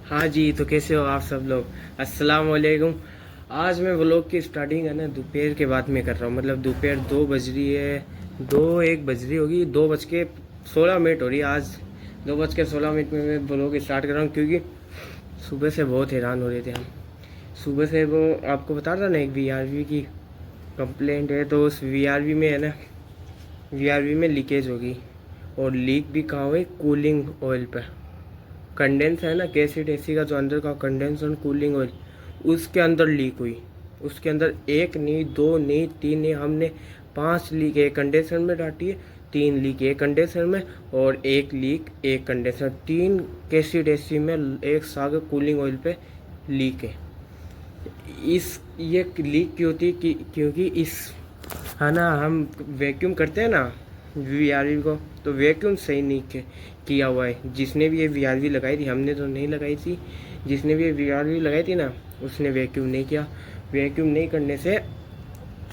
हाँ जी, तो कैसे हो आप सब लोग। अस्सलाम वालेकुम। आज मैं व्लॉग की स्टार्टिंग है ना दोपहर के बाद में कर रहा हूँ। मतलब दोपहर 2 बज रही है, 2-1 बज रही होगी, 2:16 हो रही है आज। 2:16 में मैं व्लॉग स्टार्ट कर रहा हूँ क्योंकि सुबह से बहुत हैरान हो रहे थे हम। सुबह से वो आपको बता रहा ना, एक वीआरवी की कंप्लेंट है, तो उस वीआरवी में है ना, वीआरवी में लीकेज होगी। और लीक भी कहाँ हुई, कूलिंग ऑयल पर। कंडेंस है ना, कैसेट एसी का जो अंदर का कंडेंस और कूलिंग ऑयल, उसके अंदर लीक हुई। उसके अंदर एक नहीं, दो नहीं, तीन नहीं, हमने 5 लीक एक कंडेंसर में डाटी है, 3 लीक एक कंडेंसर में, और एक लीक एक कंडेंसर, 3 कैसेट एसी में एक साथ कूलिंग ऑयल पे लीक है। इस ये लीक क्यों होती है क्योंकि इस है ना, हम वैक्यूम करते हैं ना वीआरवी को, तो वैक्यूम सही नहीं किया हुआ है। जिसने भी ये वीआरवी लगाई थी, हमने तो नहीं लगाई थी, जिसने भी ये वीआरवी लगाई थी ना, उसने वैक्यूम नहीं किया। वैक्यूम नहीं करने से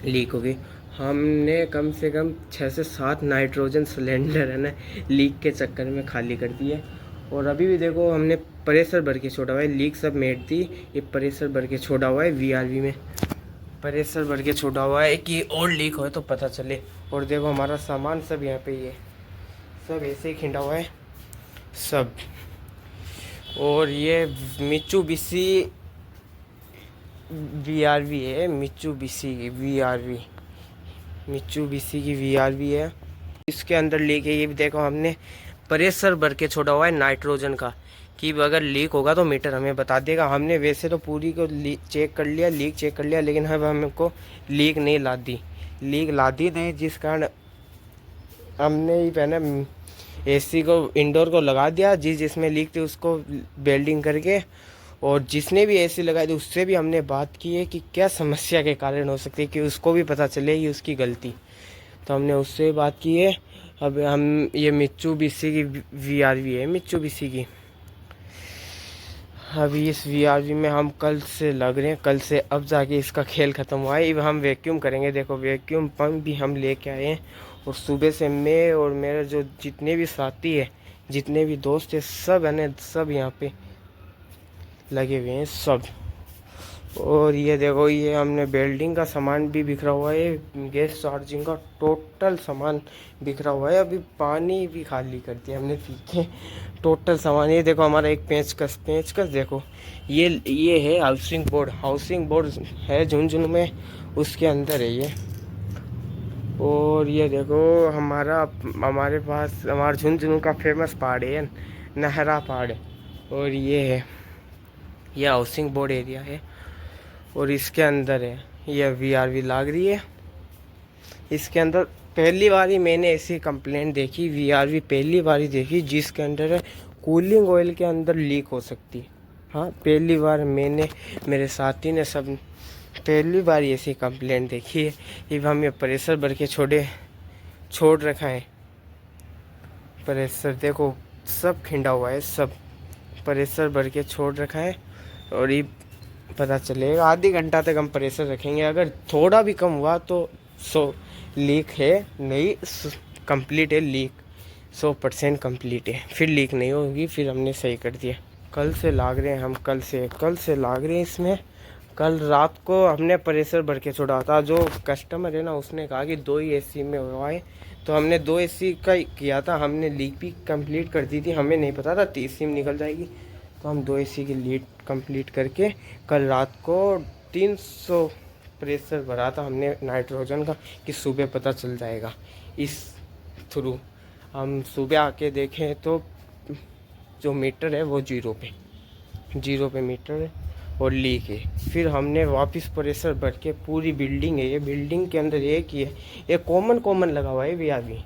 लीक हो गई। हमने कम से कम 6 से 7 नाइट्रोजन सिलेंडर है ना लीक के चक्कर में खाली कर दिए। और अभी भी देखो, हमने प्रेशर भर के छोड़ा हुआ है। लीक सब मेट थी, ये प्रेशर भर के छोड़ा हुआ है वीआरवी में। प्रेशर भर के छोड़ा हुआ है कि और लीक हो तो पता चले। और देखो हमारा सामान सब यहाँ पे ही है, सब ऐसे ही खिंडा हुआ है सब। और ये मित्सुबिशी वीआरवी है, मित्सुबिशी की वीआरवी, मित्सुबिशी की वीआरवी है। इसके अंदर लीक है, ये भी देखो हमने प्रेशर भर के छोड़ा हुआ है नाइट्रोजन का, कि अगर लीक होगा तो मीटर हमें बता देगा। हमने वैसे तो पूरी को चेक कर लिया, लीक चेक कर लिया, लेकिन अब हमको लीक नहीं ला दी, लीक ला दी नहीं, जिस कारण हमने ही पहले एसी को इंडोर को लगा दिया। जिसमें लीक थी उसको वेल्डिंग करके, और जिसने भी एसी लगाई थी उससे भी हमने बात की है कि क्या समस्या के कारण हो सकती है, कि उसको भी पता चले कि उसकी गलती। तो हमने उससे बात की है। अब हम ये मित्सुबिशी की वीआरवी है, मित्सुबिशी की। अभी इस वीआरवी में हम कल से लग रहे हैं, कल से अब जाके इसका खेल ख़त्म हुआ है। अब हम वैक्यूम करेंगे। देखो वैक्यूम पंप भी हम लेके आए हैं, और सुबह से मैं और मेरे जो जितने भी साथी है, जितने भी दोस्त है, सब है ना, सब यहाँ पे लगे हुए हैं सब। और ये देखो, ये हमने वेल्डिंग का सामान भी बिखरा हुआ है, गैस चार्जिंग का टोटल सामान बिखरा हुआ है। अभी पानी भी खाली कर दिया हमने पी के, टोटल सामान। ये देखो हमारा एक पेंचकस, पेंचकस देखो, ये है हाउसिंग बोर्ड, हाउसिंग बोर्ड है झुंझुनू में, उसके अंदर है ये। और ये देखो हमारे पास हमारे झुंझुनू का फेमस पहाड़ है, नहरा पहाड़। और ये है, यह हाउसिंग बोर्ड एरिया है, और इसके अंदर है ये वीआरवी लाग रही है। इसके अंदर पहली बार ही मैंने ऐसी कंप्लेंट देखी, वीआरवी पहली बार ही देखी जिसके अंदर है कूलिंग ऑयल के अंदर लीक हो सकती है। हाँ, पहली बार मैंने, मेरे साथी ने, सब पहली बार ऐसी कंप्लेंट देखी है। अब हम ये प्रेशर भर के छोड़ रखा है। प्रेशर देखो सब खिंडा हुआ है, सब प्रेशर भर के छोड़ रखा है। और ये पता चलेगा, आधी घंटा तक हम प्रेशर रखेंगे। अगर थोड़ा भी कम हुआ तो लीक है, नहीं कंप्लीट है लीक, 100% कंप्लीट है, फिर लीक नहीं होगी, फिर हमने सही कर दिया। कल से लाग रहे हैं हम, कल से लाग रहे हैं इसमें। कल रात को हमने प्रेशर भर के छोड़ा था। जो कस्टमर है ना, उसने कहा कि 2 ही एसी में हुआ है, तो हमने 2 एसी का ही किया था। हमने लीक भी कंप्लीट कर दी थी, हमें नहीं पता था तीसरी में निकल जाएगी, तो हम 2 एसी की लीड कंप्लीट करके कल रात को 300 प्रेशर भरा था हमने नाइट्रोजन का, कि सुबह पता चल जाएगा। इस थ्रू हम सुबह आके देखें तो जो मीटर है वो जीरो पे मीटर है और लीक है। फिर हमने वापस प्रेशर भर के, पूरी बिल्डिंग है, ये बिल्डिंग के अंदर एक ही है, ये कॉमन लगा हुआ है भैया, अभी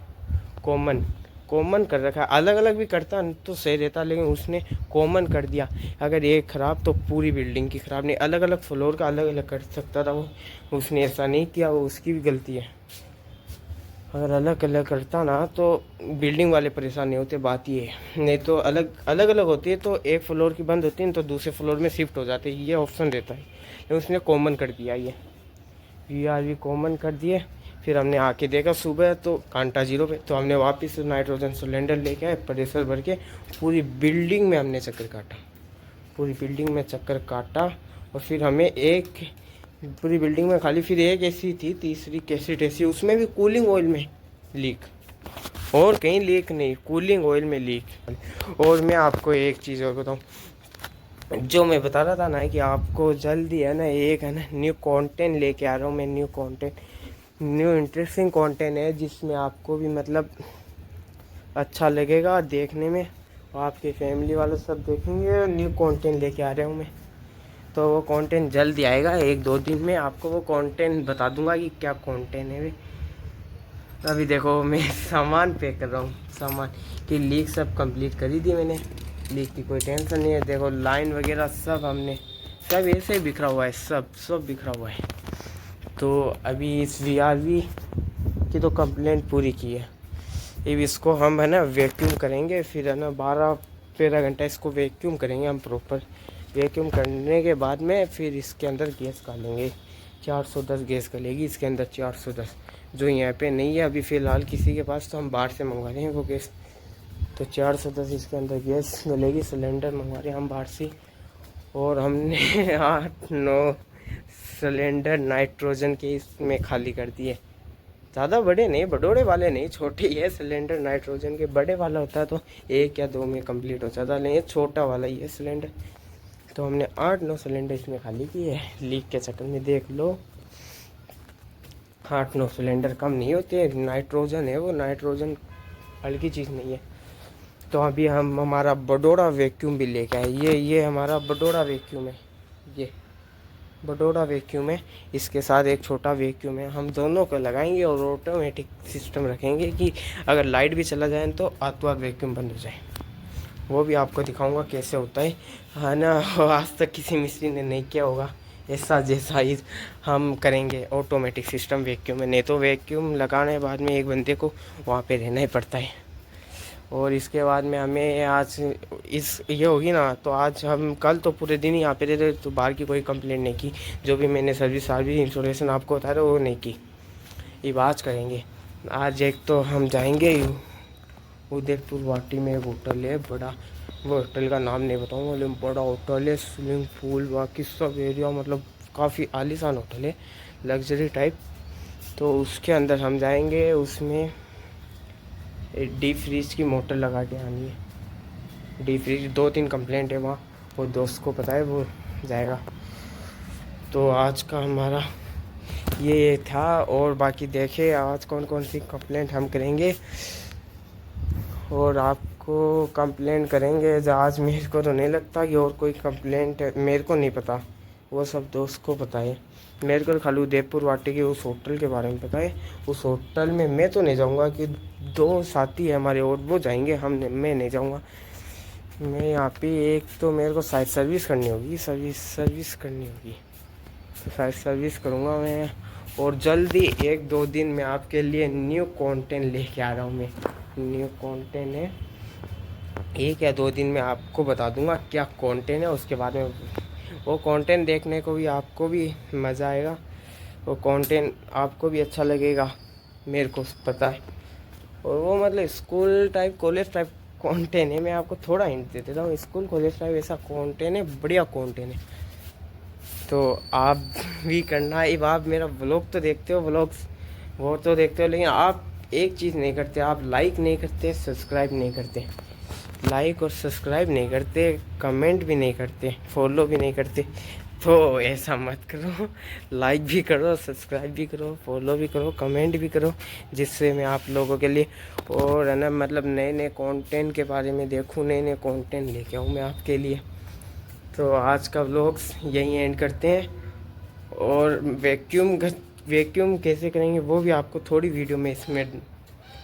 कॉमन कर रखा है। अलग अलग भी करता तो सही रहता, लेकिन उसने कॉमन कर दिया। अगर एक ख़राब तो पूरी बिल्डिंग की ख़राब। नहीं, अलग अलग फ्लोर का अलग अलग कर सकता था वो, उसने ऐसा नहीं किया, वो उसकी भी गलती है। अगर अलग अलग करता ना तो बिल्डिंग वाले परेशान नहीं होते, बात ये है। नहीं तो अलग होती है तो एक फ्लोर की बंद होती है तो दूसरे फ्लोर में शिफ्ट हो जाते हैं, ये ऑप्शन रहता है। लेकिन उसने कॉमन कर दिया, ये आर भी कॉमन कर दिए। फिर हमने आके देखा सुबह तो कांटा जीरो पे, तो हमने वापस नाइट्रोजन सिलेंडर लेके आए, प्रेशर भर के पूरी बिल्डिंग में हमने चक्कर काटा, पूरी बिल्डिंग में चक्कर काटा और फिर हमें एक पूरी बिल्डिंग में खाली फिर एक एसी थी, तीसरी कैसेट एसी, उसमें भी कूलिंग ऑयल में लीक, और कहीं लीक नहीं, कूलिंग ऑयल में लीक। और मैं आपको एक चीज़ और बताऊँ, जो मैं बता रहा था ना कि आपको जल्दी है ना एक है ना न्यू कंटेंट लेके आ रहा हूँ मैं, new content, new interesting content है जिसमें आपको भी मतलब अच्छा लगेगा देखने में, और आपके फैमिली वाले सब देखेंगे। न्यू कंटेंट लेके आ रहा हूँ मैं, तो वो कंटेंट जल्दी आएगा, 1-2 दिन में आपको वो कंटेंट बता दूंगा कि क्या कंटेंट है। अभी देखो मैं सामान पैक कर रहा हूँ, सामान की लीक सब कंप्लीट करी दी मैंने, लीक की कोई टेंशन नहीं है। देखो लाइन वगैरह सब हमने सब ऐसे ही बिखरा हुआ है, सब बिखरा हुआ है। तो अभी इस VRV की तो कंप्लेंट पूरी की है, अब इसको हम है ना वैक्यूम करेंगे, फिर है ना 12-13 घंटा इसको वैक्यूम करेंगे हम प्रॉपर। वैक्यूम करने के बाद में फिर इसके अंदर गैस डालेंगे, 410 गैस डलेगी इसके अंदर, 410 जो यहाँ पे नहीं है अभी फ़िलहाल किसी के पास, तो हम बाहर से मंगवा रहे हैं वो गैस। तो 410 इसके अंदर गैस डलेगी, सिलेंडर मंगवा रहे हैं हम बाहर से। और हमने 8-9 सिलेंडर नाइट्रोजन के इसमें खाली कर दिए, ज़्यादा बड़े नहीं, बड़ोड़े वाले नहीं, छोटे ही है सिलेंडर नाइट्रोजन के। बड़े वाला होता तो 1 या 2 में कंप्लीट हो जाता, लेकिन छोटा वाला ही है सिलेंडर। तो हमने 8-9 सिलेंडर इसमें खाली किए हैं लीक के चक्कर में, देख लो 8-9 सिलेंडर कम नहीं होते, नाइट्रोजन है वो, नाइट्रोजन हल्की चीज़ नहीं है। तो अभी हम हमारा बडोड़ा वैक्यूम भी लेके आए, ये हमारा बडोड़ा वैक्यूम है, ये बडोड़ा वैक्यूम है, इसके साथ एक छोटा वैक्यूम है, हम दोनों को लगाएंगे और ऑटोमेटिक सिस्टम रखेंगे कि अगर लाइट भी चला जाए तो आत्मा वैक्यूम बंद हो जाए। वो भी आपको दिखाऊंगा कैसे होता है ना। आज तक किसी मिस्त्री ने नहीं किया होगा ऐसा जैसा ही हम करेंगे ऑटोमेटिक सिस्टम वैक्यूम में। नहीं तो वैक्यूम लगाने के बाद में एक बंदे को वहाँ पे रहना ही पड़ता है। और इसके बाद में हमें आज इस ये होगी ना, तो आज हम कल तो पूरे दिन ही यहाँ पे रहते, तो बाहर की कोई कंप्लेंट नहीं की, जो भी मैंने सर्विस इंश्योरेंस आपको बता रहा वो नहीं की, ये आज करेंगे। आज एक तो हम जाएंगे उदयपुर वाटी में, एक होटल है बड़ा, वो होटल का नाम नहीं बताऊँगा लेकिन बड़ा होटल है, स्विमिंग पूल बाकी सब एरिया, मतलब काफ़ी आलीशान होटल है, लग्जरी टाइप। तो उसके अंदर हम जाएंगे, उसमें डीप फ्रीज की मोटर लगा के आनी है। डीप फ्रीज 2-3 कंप्लेंट है वहाँ, वो दोस्त को पता है, वो जाएगा। तो आज का हमारा ये था, और बाकी देखे आज कौन कौन सी कंप्लेंट हम करेंगे और आपको कंप्लेंट करेंगे। आज मेरे को तो नहीं लगता कि और कोई कंप्लेंट है, मेरे को नहीं पता, वो सब दोस्त को पता है। मेरे को खाली उदयपुर वाटी के उस होटल के बारे में पता है। उस होटल में मैं तो नहीं जाऊंगा, कि 2 साथी है हमारे और वो जाएंगे, मैं नहीं जाऊंगा। मैं यहाँ पे एक तो मेरे को शायद सर्विस करनी होगी, सर्विस करनी होगी, तो शायद सर्विस करूँगा मैं। और जल्दी 1-2 दिन में आपके लिए न्यू कंटेंट लेके आ रहा हूँ मैं, न्यू कंटेंट है, 1 या 2 दिन में आपको बता दूंगा क्या कंटेंट है। उसके बाद में वो कंटेंट देखने को भी आपको भी मज़ा आएगा, वो कंटेंट आपको भी अच्छा लगेगा, मेरे को पता है। और वो मतलब school type college type content है, मैं आपको थोड़ा हिंट दे देता हूँ, स्कूल कॉलेज टाइप ऐसा कंटेंट है, बढ़िया कंटेंट है। तो आप भी करना, अब आप मेरा व्लॉग तो देखते हो, व्लॉग्स वो तो देखते हो, लेकिन आप एक चीज़ नहीं करते, आप लाइक नहीं करते, सब्सक्राइब नहीं करते, लाइक और सब्सक्राइब नहीं करते, कमेंट भी नहीं करते, फॉलो भी नहीं करते। तो ऐसा मत करो, लाइक भी करो, सब्सक्राइब भी करो, फॉलो भी करो, कमेंट भी करो, जिससे मैं आप लोगों के लिए और है ना मतलब नए कंटेंट के बारे में देखूँ, नए कंटेंट लेके आऊँ मैं आपके लिए। तो आज का व्लॉग्स यहीं एंड करते हैं। और वैक्यूम कैसे करेंगे वो भी आपको थोड़ी वीडियो में इसमें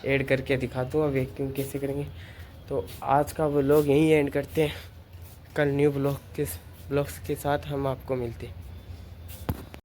ऐड करके दिखा दूँगा, वैक्यूम कैसे करेंगे। तो आज का व्लॉग यहीं एंड करते हैं, कल न्यू ब्लॉग्स के साथ हम आपको मिलते हैं।